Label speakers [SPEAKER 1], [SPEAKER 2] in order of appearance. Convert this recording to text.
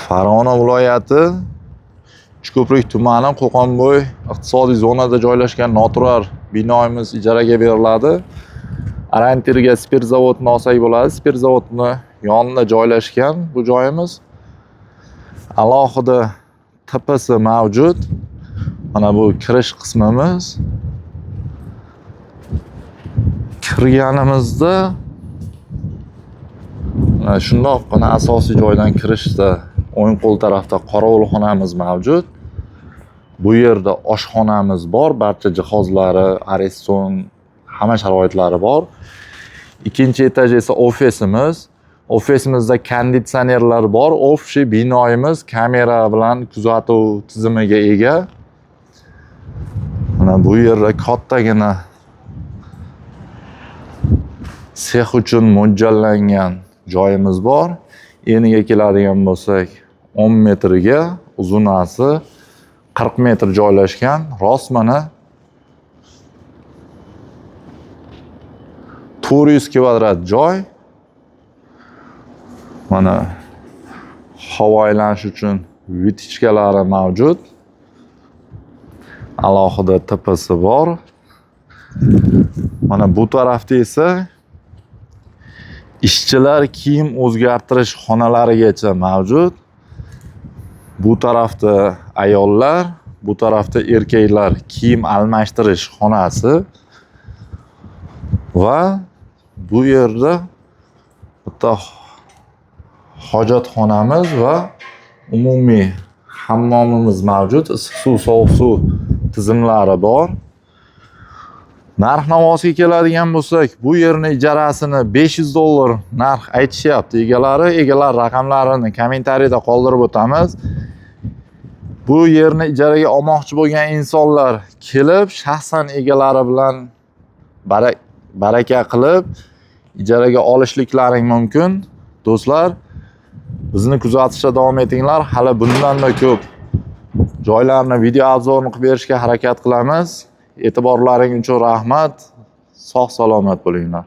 [SPEAKER 1] Farg'ona viloyati Uchko'prik tumani Qo'qonbo'y iqtisodiy zonada joylashgan noturar binomiz ijaraga beriladi. Orientirga spirt zavodini olsak bo'ladi. Spirt zavodini yonida joylashgan bu joyimiz. Alohida tepasi mavjud. Mana bu kirish qismimiz. Kirganimizda shundoqqina asosiy joydan kirishda o'ng qo'l tarafda qorovulxonamiz mavjud. Bu yerda oshxonamiz bor, barcha jihozlari, areston, hamma sharoitlari bor. Ikkinchi etaj esa ofisimiz. Ofisimizda konditsionerlar bor. Общий binoyimiz kamera bilan kuzatuv tizimiga ega. Mana bu yerda kattagina sex uchun mo'ljallangan joyimiz bor. Eniga keladigan bo'lsak, 10 metrga, uzunasi 40 metr joylashgan. Rost mana 400 kvadrat joy. Mana havo aylanish uchun vitichkalari mavjud. Alohida tepasi bor. Mana bu tarafda esa ishchilar kiyim o'zgartirish xonalarigacha mavjud. Bu tarafda ayollar, bu tarafda erkaklar kiyim almashtirish xonasi va bu yerda bitta hojatxonamiz va umumiy hammomimiz mavjud. Issiq suv, sovuq suv tizimlari bor. Narx-navosiga keladigan bo'lsak, bu yerni ijarasini $500 narx aytishyapti egalari. Egalar raqamlarini kommentariyada qoldirib o'tamiz. Bu yerni ijaraga olmoqchi bo'lgan insonlar kelib, shaxsan egalari bilan baraka qilib ijaraga olishliklaring mumkin. Do'stlar, bizni kuzatishda davom etinglar. Hali bundan-da ko'p joylarni video obzorini qilib berishga harakat qilamiz. E'tiborlaring uchun rahmat. Sog' salomat bo'linglar.